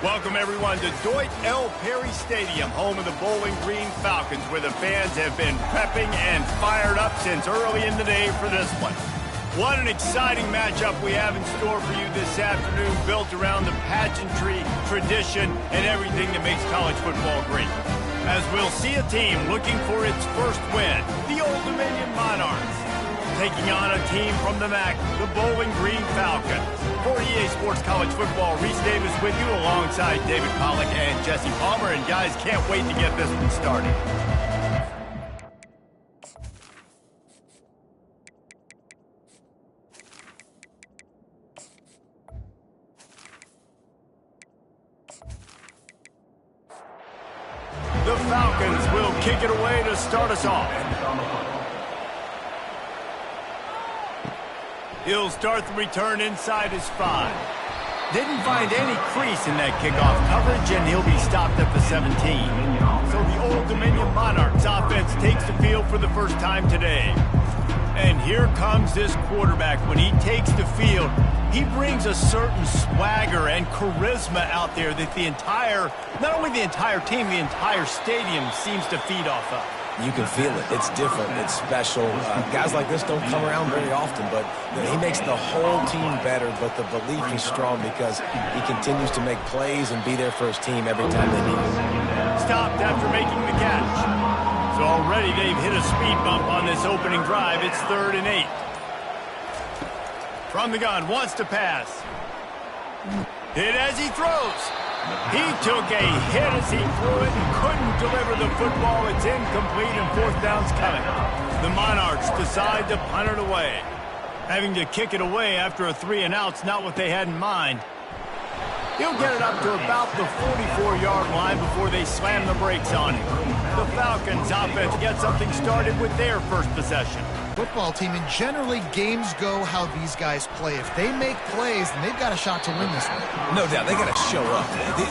Welcome, everyone, to Deutsch L. Perry Stadium, home of the Bowling Green Falcons, where the fans have been prepping and fired up since early in the day for this one. What an exciting matchup we have in store for you this afternoon, built around the pageantry, tradition, and everything that makes college football great. As we'll see a team looking for its first win, the Old Dominion Monarchs, taking on a team from the MAC, the Bowling Green Falcons. For EA Sports College Football, Reese Davis with you alongside David Pollack and Jesse Palmer. And guys, can't wait to get this one started. The Falcons will kick it away to start us off. He'll start the return inside his 5. Didn't find any crease in that kickoff coverage, and he'll be stopped at the 17. So the Old Dominion Monarchs offense takes the field for the first time today. And here comes this quarterback. When he takes the field, he brings a certain swagger and charisma out there that not only the entire team, the entire stadium seems to feed off of. You can feel it. It's different. It's special. Guys like this don't come around very often, but he makes the whole team better, but the belief is strong because he continues to make plays and be there for his team every time they need him. Stopped after making the catch. So already they've hit a speed bump on this opening drive. It's 3rd and 8. From the gun, wants to pass. Hit as he throws. He took a hit as he threw it and couldn't deliver the football. It's incomplete and 4th down's coming. The Monarchs decide to punt it away. Having to kick it away after a 3-and-out's not what they had in mind. He'll get it up to about the 44-yard line before they slam the brakes on him. The Falcons offense gets something started with their first possession. Football team, and generally games go how these guys play. If they make plays, then they've got a shot to win this one. No doubt, they got to show up.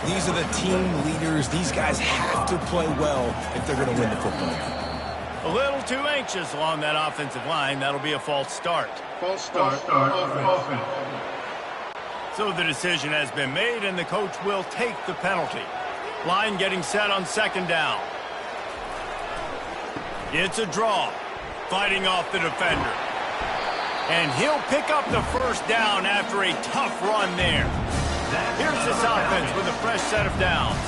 These are the team leaders. These guys have to play well if they're going to win the football game. A little too anxious along that offensive line. That'll be a false start. False start. Offense. So the decision has been made, and the coach will take the penalty. Line getting set on 2nd down. It's a draw. Fighting off the defender. And he'll pick up the 1st down after a tough run there. Here's this offense with a fresh set of downs.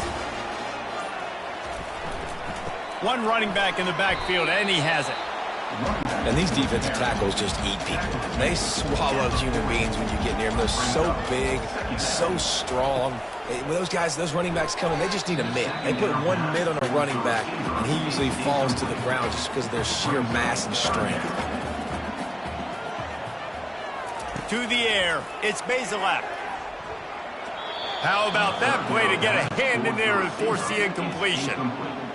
One running back in the backfield, and he has it. And these defensive tackles just eat people. They swallow human beings when you get near them. They're so big, so strong. When those guys, those running backs come in, they just need a mid. They put one mid on a running back, and he usually falls to the ground just because of their sheer mass and strength. To the air, it's Bazelak. How about that play to get a hand in there and force the incompletion?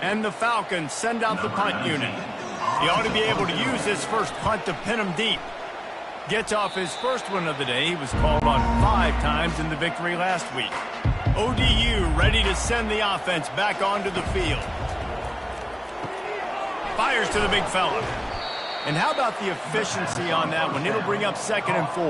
And the Falcons send out the punt unit. He ought to be able to use this first punt to pin him deep. Gets off his first one of the day. He was called on 5 times in the victory last week. ODU ready to send the offense back onto the field. Fires to the big fella. And how about the efficiency on that one? It'll bring up 2nd and 4.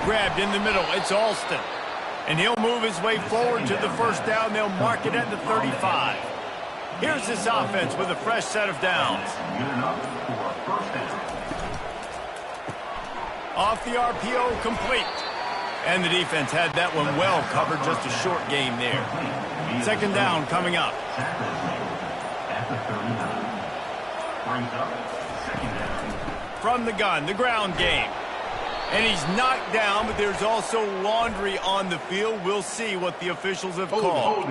Grabbed in the middle. It's Alston. And he'll move his way forward to the 1st down. They'll mark it at the 35. Here's this offense with a fresh set of downs. Off the RPO, complete. And the defense had that one well covered. Just a short game there. 2nd down coming up. From the gun, the ground game. And he's knocked down, but there's also laundry on the field. We'll see what the officials have called.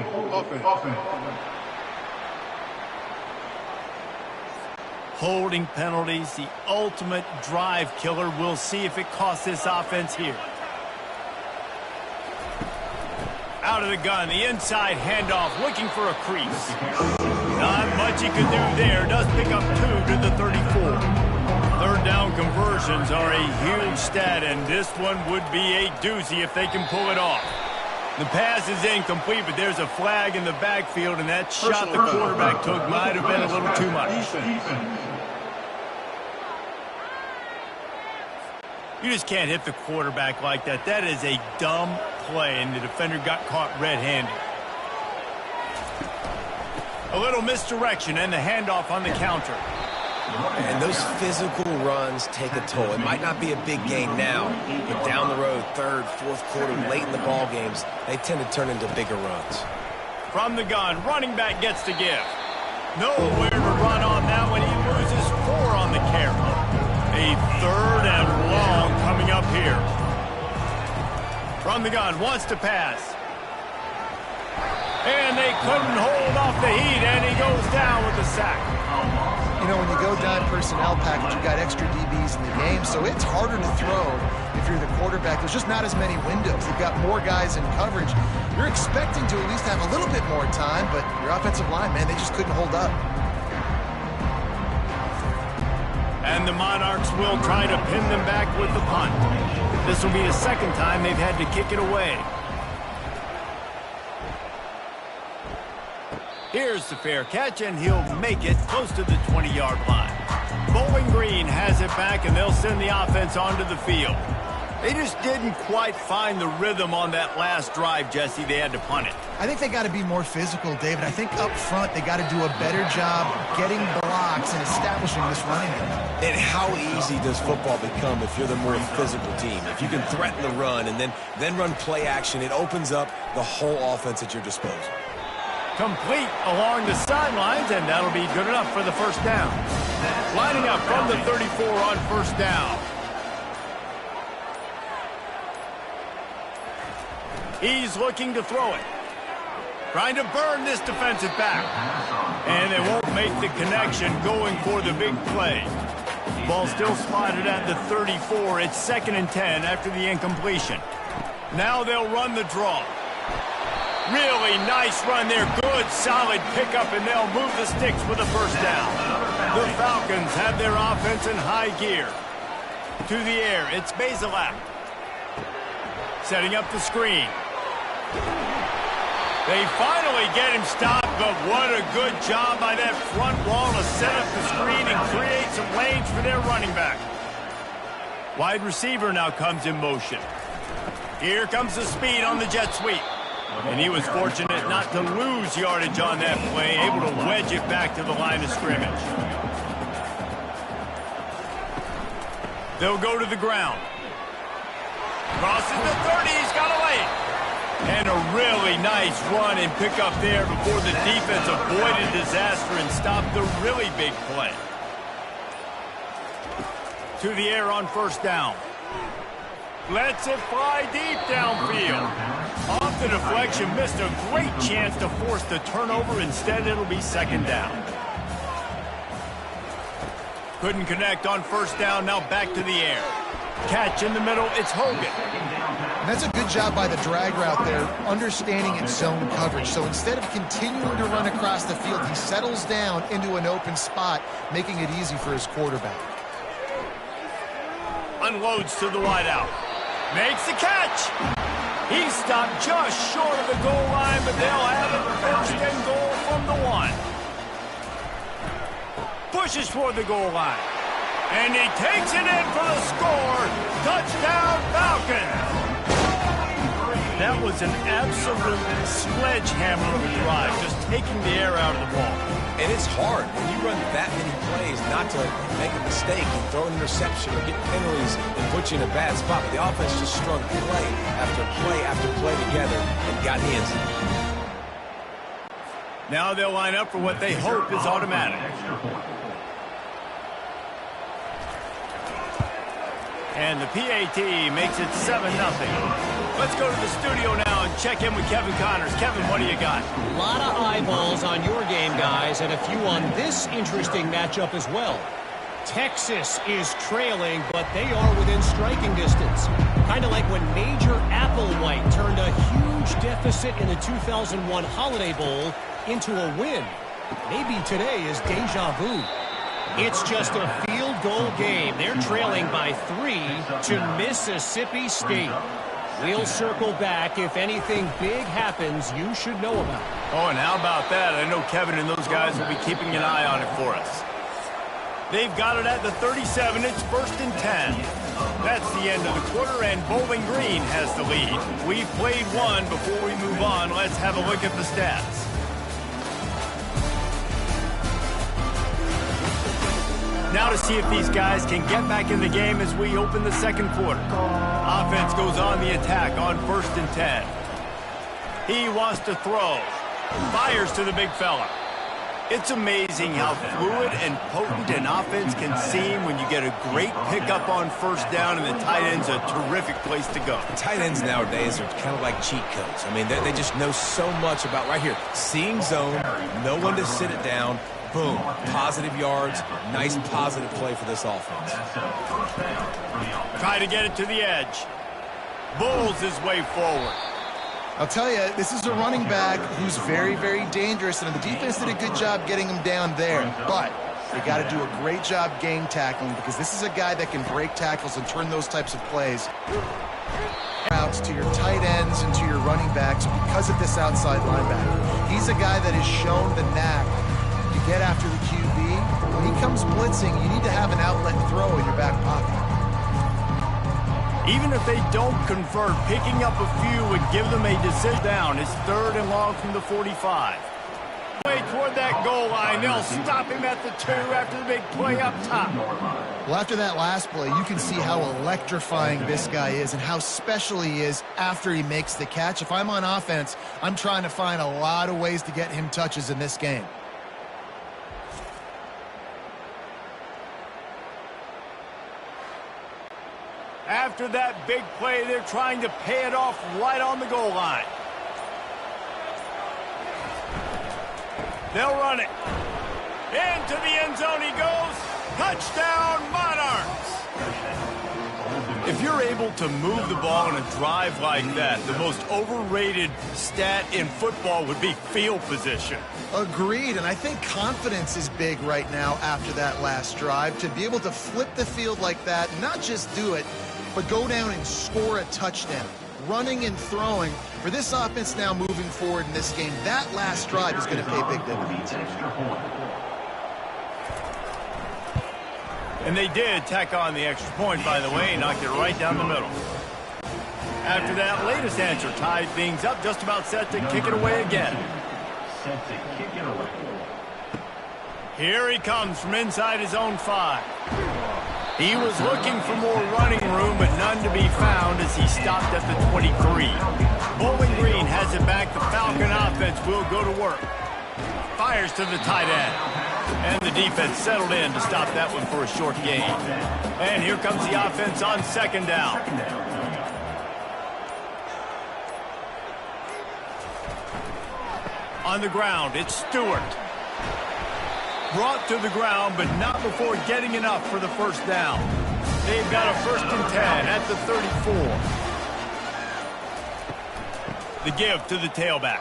Holding penalties, the ultimate drive killer. We'll see if it costs this offense here. Out of the gun, the inside handoff, looking for a crease. Not much he could do there. Does pick up 2 to the 34. 3rd down conversions are a huge stat, and this one would be a doozy if they can pull it off. The pass is incomplete, but there's a flag in the backfield, and that shot the quarterback took might have been a little too much. You just can't hit the quarterback like that. That is a dumb play, and the defender got caught red-handed. A little misdirection and the handoff on the counter. And those physical runs take a toll. It might not be a big gain now, but down the road, third, fourth quarter, late in the ball games, they tend to turn into bigger runs. From the gun, running back gets to give. Nowhere to run on that one. He loses 4 on the carry. A 3rd and long coming up here. From the gun, wants to pass. And they couldn't hold off the heat, and he goes down with the sack. You know, when you go down personnel package, you got extra DBs in the game, so it's harder to throw if you're the quarterback. There's just not as many windows. You've got more guys in coverage. You're expecting to at least have a little bit more time, but your offensive line, man, they just couldn't hold up. And the Monarchs will try to pin them back with the punt. This will be the second time they've had to kick it away. Here's the fair catch, and he'll make it close to the 20-yard line. Bowling Green has it back, and they'll send the offense onto the field. They just didn't quite find the rhythm on that last drive, Jesse. They had to punt it. I think they got to be more physical, David. I think up front they got to do a better job getting blocks and establishing this running game. And how easy does football become if you're the more physical team? If you can threaten the run and then run play action, it opens up the whole offense at your disposal. Complete along the sidelines, and that'll be good enough for the first down. Lining up from the 34 on first down. He's looking to throw it. Trying to burn this defensive back. And they won't make the connection going for the big play. Ball still spotted at the 34. It's 2nd and 10 after the incompletion. Now they'll run the draw. Really nice run there. Good, solid pickup, and they'll move the sticks with a first down. The Falcons have their offense in high gear. To the air, it's Bazelak. Setting up the screen. They finally get him stopped, but what a good job by that front wall to set up the screen and create some lanes for their running back. Wide receiver now comes in motion. Here comes the speed on the jet sweep. And he was fortunate not to lose yardage on that play, able to wedge it back to the line of scrimmage. They'll go to the ground. Crosses the 30, he's got a lane. And a really nice run and pick up there before the defense avoided disaster and stopped the really big play. To the air on first down. Lets it fly deep downfield. Off the deflection, missed a great chance to force the turnover. Instead, it'll be 2nd down. Couldn't connect on first down, now back to the air. Catch in the middle, it's Hogan. And that's a good job by the drag route there, understanding its zone coverage. So instead of continuing to run across the field, he settles down into an open spot, making it easy for his quarterback. Unloads to the wideout. Makes the catch. He stopped just short of the goal line, but they'll have it 1st and goal from the 1. Pushes toward the goal line. And he takes it in for the score. Touchdown, Falcons. That was an absolute sledgehammer of a drive, just taking the air out of the ball. And it's hard when you run that many plays not to make a mistake and throw an interception or get penalties and put you in a bad spot. But the offense just strung play after play after play together and got the end zone. Now they'll line up for what they hope is automatic. And the PAT makes it 7-0. Let's go to the studio now and check in with Kevin Connors. Kevin, what do you got? A lot of eyeballs on your game, guys, and a few on this interesting matchup as well. Texas is trailing, but they are within striking distance. Kind of like when Major Applewhite turned a huge deficit in the 2001 Holiday Bowl into a win. Maybe today is deja vu. It's just a field goal game. They're trailing by 3 to Mississippi State. We'll circle back. If anything big happens, you should know about it. Oh, and how about that? I know Kevin and those guys will be keeping an eye on it for us. They've got it at the 37. It's 1st and 10. That's the end of the quarter, and Bowling Green has the lead. We've played one. Before we move on, let's have a look at the stats. Now to see if these guys can get back in the game as we open the second quarter. Offense goes on the attack on 1st and 10. He wants to throw. Fires to the big fella. It's amazing how fluid and potent an offense can seem when you get a great pickup on 1st down, and the tight end's a terrific place to go. Tight ends nowadays are kind of like cheat codes. I mean, they just know so much about right here. Seeing zone, know when to sit it down, boom, positive yards, nice positive play for this offense. Try to get it to the edge. Bulls his way forward. I'll tell you, this is a running back who's very, very dangerous, and the defense did a good job getting him down there. But they got to do a great job game tackling, because this is a guy that can break tackles and turn those types of plays. Routes to your tight ends and to your running backs because of this outside linebacker. He's a guy that has shown the knack to get after the QB. When he comes blitzing, you need to have an outlet throw in your back pocket. Even if they don't convert, picking up a few would give them a decision down. It's 3rd and long from the 45. Way toward that goal line. They'll stop him at the 2 after the big play up top. Well, after that last play, you can see how electrifying this guy is and how special he is after he makes the catch. If I'm on offense, I'm trying to find a lot of ways to get him touches in this game. After that big play, they're trying to pay it off right on the goal line. They'll run it. Into the end zone he goes. Touchdown, Monarchs! If you're able to move the ball in a drive like that, the most overrated stat in football would be field position. Agreed, and I think confidence is big right now after that last drive. To be able to flip the field like that, not just do it, but go down and score a touchdown. Running and throwing, for this offense now moving forward in this game, that last drive is going to pay big dividends. And they did tack on the extra point, by the way, knocked it right down the middle. After that latest answer tied things up, just about set to kick it away again. Here he comes from inside his own 5. He was looking for more running room, but none to be found as he stopped at the 23. Bowling Green has it back. The Falcon offense will go to work. Fires to the tight end. And the defense settled in to stop that one for a short gain. And here comes the offense on 2nd down. On the ground, it's Stewart. Brought to the ground, but not before getting enough for the 1st down. They've got a 1st and 10 at the 34. The give to the tailback.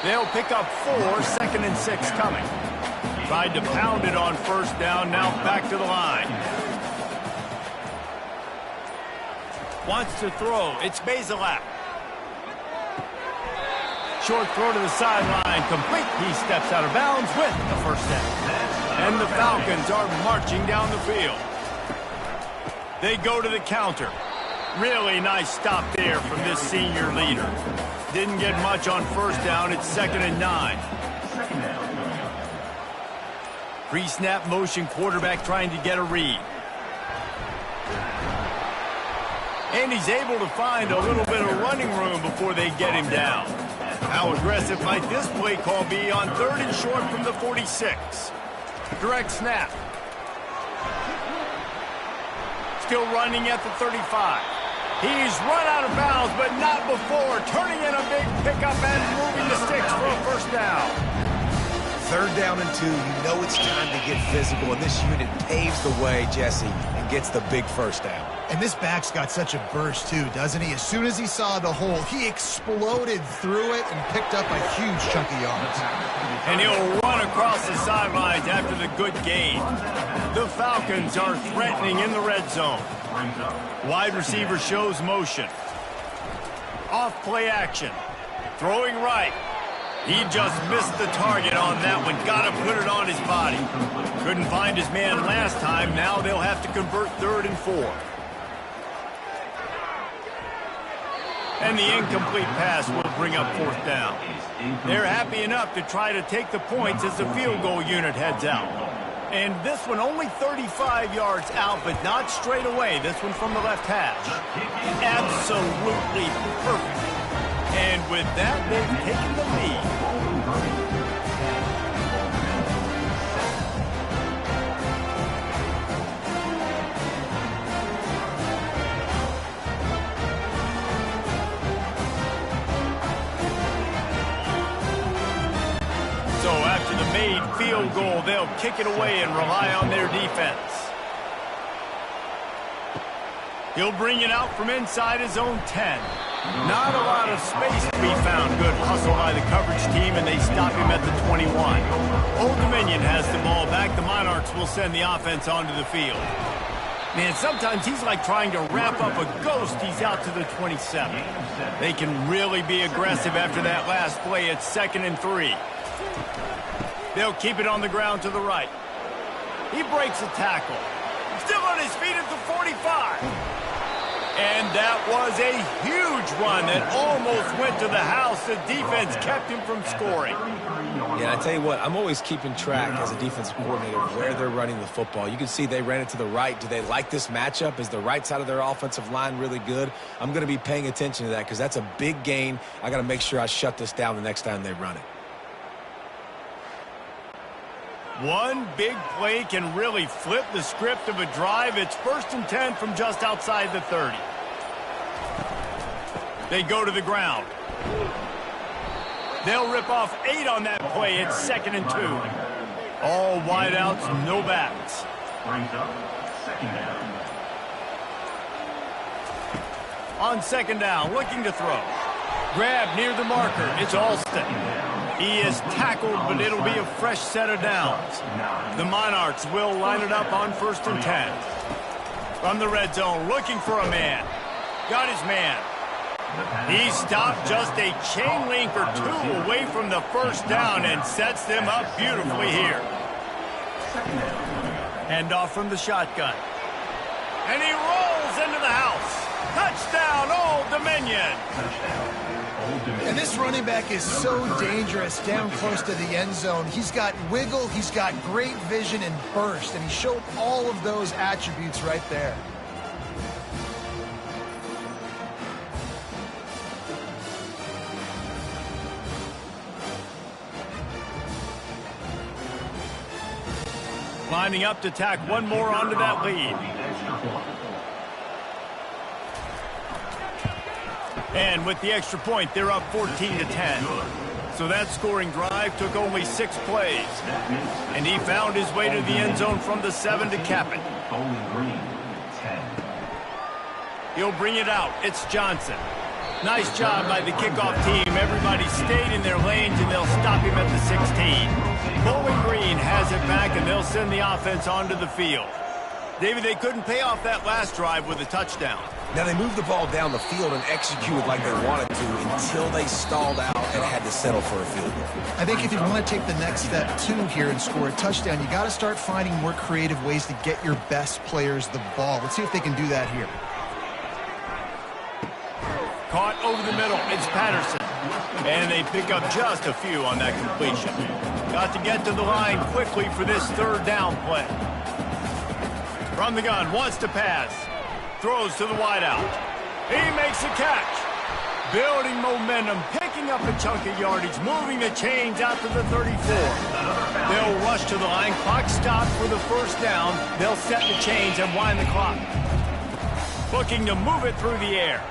They'll pick up 4, 2nd and 6 coming. Tried to pound it on 1st down, now back to the line. Wants to throw, it's Bazelak. Short throw to the sideline, complete. He steps out of bounds with the 1st down. And the Falcons are marching down the field. They go to the counter. Really nice stop there from this senior leader. Didn't get much on 1st down. It's 2nd and 9. Pre-snap motion, quarterback trying to get a read. And he's able to find a little bit of running room before they get him down. How aggressive might this play call be on 3rd and short from the 46? Direct snap. Still running at the 35. He's run out of bounds, but not before turning in a big pickup and moving the sticks for a 1st down. 3rd down and 2, you know it's time to get physical, and this unit paves the way, Jesse, and gets the big 1st down. And this back's got such a burst too, doesn't he? As soon as he saw the hole, he exploded through it and picked up a huge chunk of yards. And he'll run across the sidelines after the good gain. The Falcons are threatening in the red zone. Wide receiver shows motion. Off play action. Throwing right. He just missed the target on that one. Got to put it on his body. Couldn't find his man last time. Now they'll have to convert 3rd and 4. And the incomplete pass will bring up 4th down. They're happy enough to try to take the points as the field goal unit heads out. And this one only 35 yards out, but not straight away. This one from the left hash. Absolutely perfect. And with that, they've taken the lead. So after the made field goal, they'll kick it away and rely on their defense. He'll bring it out from inside his own 10. Not a lot of space to be found. Good hustle by the coverage team, and they stop him at the 21. Old Dominion has the ball back. The Monarchs will send the offense onto the field. Man, sometimes he's like trying to wrap up a ghost. He's out to the 27. They can really be aggressive after that last play. It's 2nd and 3. They'll keep it on the ground to the right. He breaks a tackle. Still on his feet at the 45. And that was a huge run that almost went to the house. The defense kept him from scoring. Yeah, I tell you what, I'm always keeping track as a defensive coordinator where they're running the football. You can see they ran it to the right. Do they like this matchup? Is the right side of their offensive line really good? I'm going to be paying attention to that because that's a big gain. I got to make sure I shut this down the next time they run it. One big play can really flip the script of a drive. It's 1st and 10 from just outside the 30. They go to the ground. They'll rip off 8 on that play. It's 2nd and 2. All wideouts, no backs. Brings up 2nd down. On 2nd down, looking to throw. Grab near the marker. It's Alston. He is tackled, but it'll be a fresh set of downs. The Monarchs will line it up on 1st and 10. From the red zone, looking for a man. Got his man. He stopped just a chain link or 2 away from the 1st down and sets them up beautifully here. Hand off from the shotgun. And he rolls into the house. Touchdown, Old Dominion. And this running back is so dangerous down close to the end zone. He's got wiggle, he's got great vision and burst, and he showed all of those attributes right there. Lining up to tack one more onto that lead. And with the extra point, they're up 14 to 10. So that scoring drive took only 6 plays. And he found his way to the end zone from the 7 to cap it. He'll bring it out. It's Johnson. Nice job by the kickoff team. Everybody stayed in their lanes, and they'll stop him at the 16. Bowling Green has it back, and they'll send the offense onto the field. David, they couldn't pay off that last drive with a touchdown. Now, they moved the ball down the field and executed like they wanted to until they stalled out and had to settle for a field goal. I think if you want to take the next step, too, here and score a touchdown, you got to start finding more creative ways to get your best players the ball. Let's see if they can do that here. Caught over the middle. It's Patterson. And they pick up just a few on that completion. Got to get to the line quickly for this 3rd down play. From the gun, wants to pass. Throws to the wideout. He makes a catch. Building momentum, picking up a chunk of yardage, moving the chains out to the 34. They'll rush to the line. Clock stopped for the 1st down. They'll set the chains and wind the clock. Looking to move it through the air.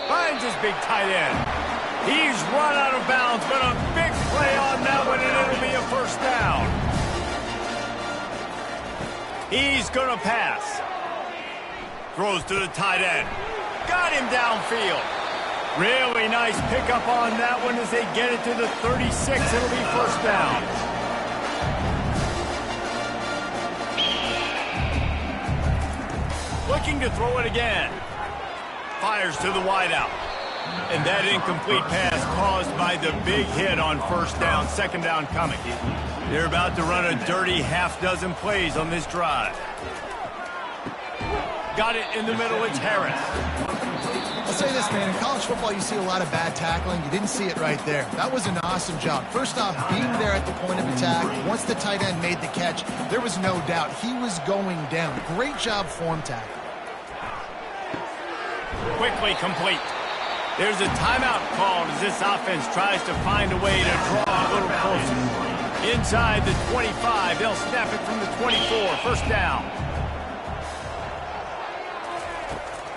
Finds his big tight end. He's run out of bounds, but a big play on that one, and it'll be a 1st down. He's going to pass. Throws to the tight end. Got him downfield. Really nice pickup on that one as they get it to the 36. It'll be 1st down. Looking to throw it again. Fires to the wideout. And that incomplete pass caused by the big hit on first down, second down coming. They're about to run a dirty half-dozen plays on this drive. Got it in the middle, it's Harris. I'll say this, man, in college football you see a lot of bad tackling. You didn't see it right there. That was an awesome job. First off, being there at the point of attack. Once the tight end made the catch, there was no doubt he was going down. Great job form tackle. Quickly complete. There's a timeout called as this offense tries to find a way to draw a little closer. Inside the 25, they'll snap it from the 24, first down.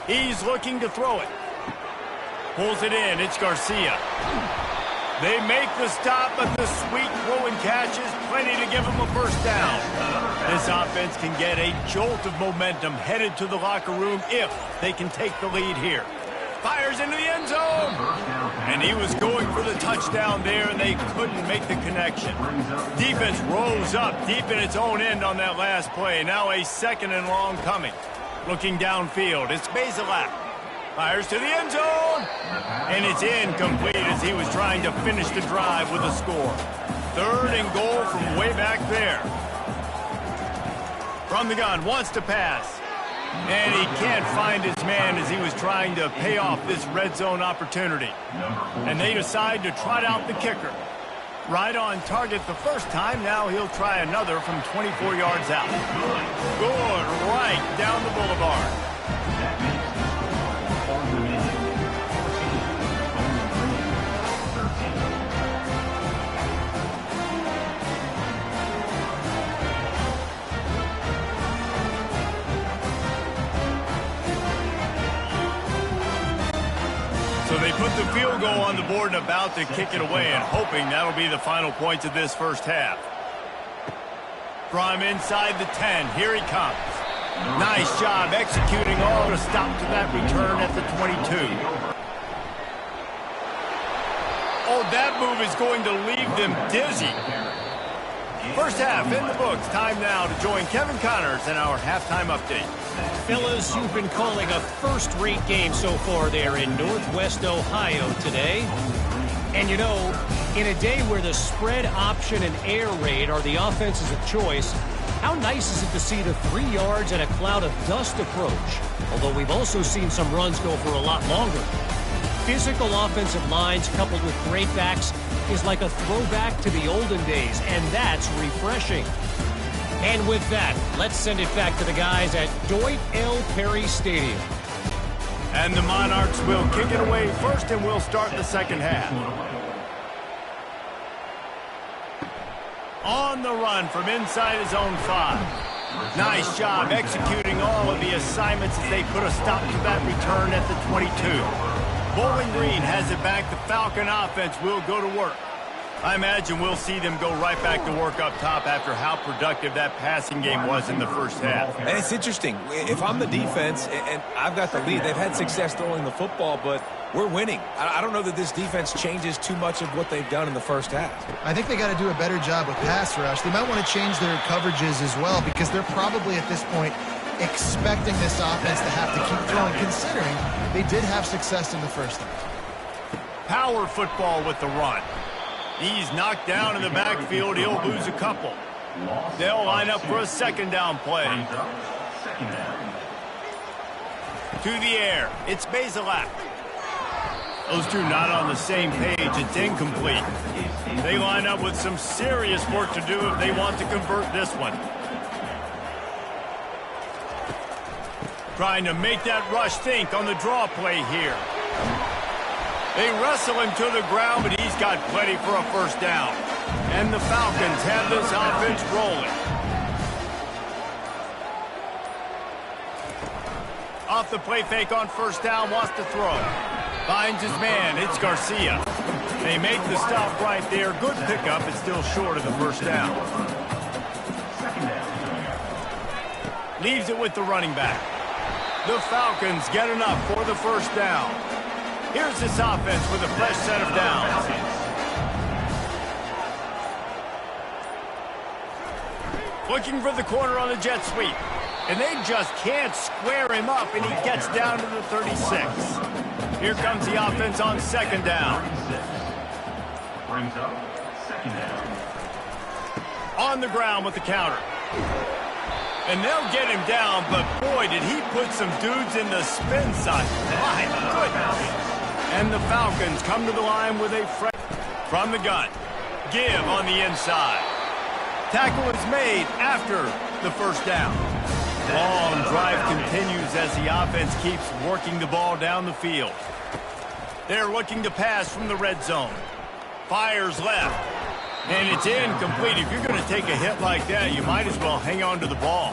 He's looking to throw it. Pulls it in, it's Garcia. They make the stop, but the sweet throw and catch is plenty to give them a first down. This offense can get a jolt of momentum headed to the locker room if they can take the lead here. Fires into the end zone. And he was going for the touchdown there, and they couldn't make the connection. Defense rose up deep in its own end on that last play. Now a second and long coming. Looking downfield, it's Bazelak. Fires to the end zone. And it's incomplete as he was trying to finish the drive with a score. Third and goal from way back there. From the gun, wants to pass. And he can't find his man as he was trying to pay off this red zone opportunity. And they decide to trot out the kicker. Right on target the first time. Now he'll try another from 24 yards out. Good, right down the boulevard. So they put the field goal on the board and about to kick it away and hoping that'll be the final points of this first half. From inside the 10, here he comes. Nice job executing all to stop to that return at the 22. Oh, that move is going to leave them dizzy. First half in the books. Time now to join Kevin Connors in our halftime update. Fellas, you've been calling a first-rate game so far there in Northwest Ohio today. And you know, in a day where the spread option and air raid are the offenses of choice, how nice is it to see the 3 yards and a cloud of dust approach? Although we've also seen some runs go for a lot longer. Physical offensive lines coupled with great backs is like a throwback to the olden days, and that's refreshing. And with that, let's send it back to the guys at Deutsch L. Perry Stadium. And the Monarchs will kick it away first, and we'll start the second half. On the run from inside his own 5. Nice job executing all of the assignments as they put a stop to that return at the 22. Bowling Green has it back. The Falcon offense will go to work. I imagine we'll see them go right back to work up top after how productive that passing game was in the first half. And it's interesting. If I'm the defense and I've got the lead, they've had success throwing the football, but we're winning. I don't know that this defense changes too much of what they've done in the first half. I think they got to do a better job with pass rush. They might want to change their coverages as well because they're probably at this point expecting this offense to have to keep throwing, considering they did have success in the first half. Power football with the run. He's knocked down in the backfield. He'll lose a couple. They'll line up for a second down play. To the air. It's Bazelak. Those two not on the same page. It's incomplete. They line up with some serious work to do if they want to convert this one. Trying to make that rush think on the draw play here. They wrestle him to the ground, but he's got plenty for a first down. And the Falcons have this offense rolling. Off the play fake on first down, wants to throw. Finds his man, it's Garcia. They make the stop right there. Good pickup, it's still short of the first down. Leaves it with the running back. The Falcons get enough for the first down. Here's this offense with a fresh set of downs. Looking for the corner on the jet sweep. And they just can't square him up, and he gets down to the 36. Here comes the offense on second down. Brings up second down. On the ground with the counter. And they'll get him down, but boy, did he put some dudes in the spin side. My goodness. And the Falcons come to the line with a from the gun. Give on the inside. Tackle is made after the first down. Long drive continues as the offense keeps working the ball down the field. They're looking to pass from the red zone. Fires left. And it's incomplete. If you're going to take a hit like that, you might as well hang on to the ball.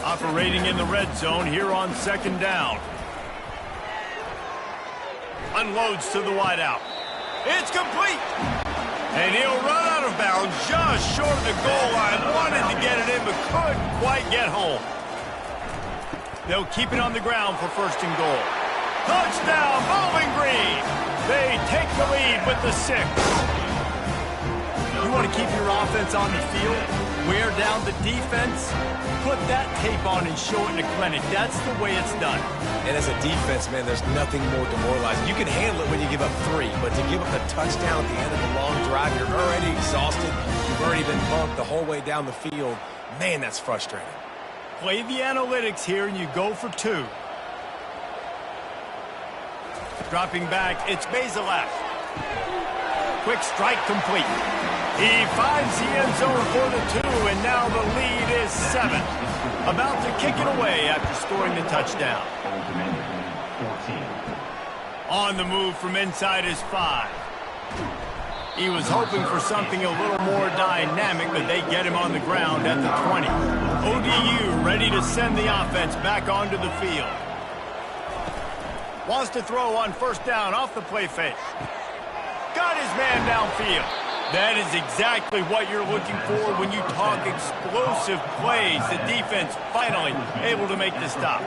Operating in the red zone here on second down. Unloads to the wideout. It's complete. And he'll run out of bounds just short of the goal line. Wanted to get it in, but couldn't quite get home. They'll keep it on the ground for first and goal. Touchdown, Bowling Green. They take the lead with the 6. You want to keep your offense on the field, wear down the defense, put that tape on and show it in the clinic. That's the way it's done. And as a defense, man, there's nothing more demoralizing. You can handle it when you give up 3, but to give up the touchdown at the end of the long drive, you're already exhausted. You've already been bumped the whole way down the field. Man, that's frustrating. Play the analytics here, and you go for 2. Dropping back, it's Bazelak. Quick strike complete. He finds the end zone for the 2, and now the lead is 7. About to kick it away after scoring the touchdown. On the move from inside is 5. He was hoping for something a little more dynamic, but they get him on the ground at the 20. ODU ready to send the offense back onto the field. Wants to throw on first down off the play fake. Got his man downfield. That is exactly what you're looking for when you talk explosive plays. The defense finally able to make the stop.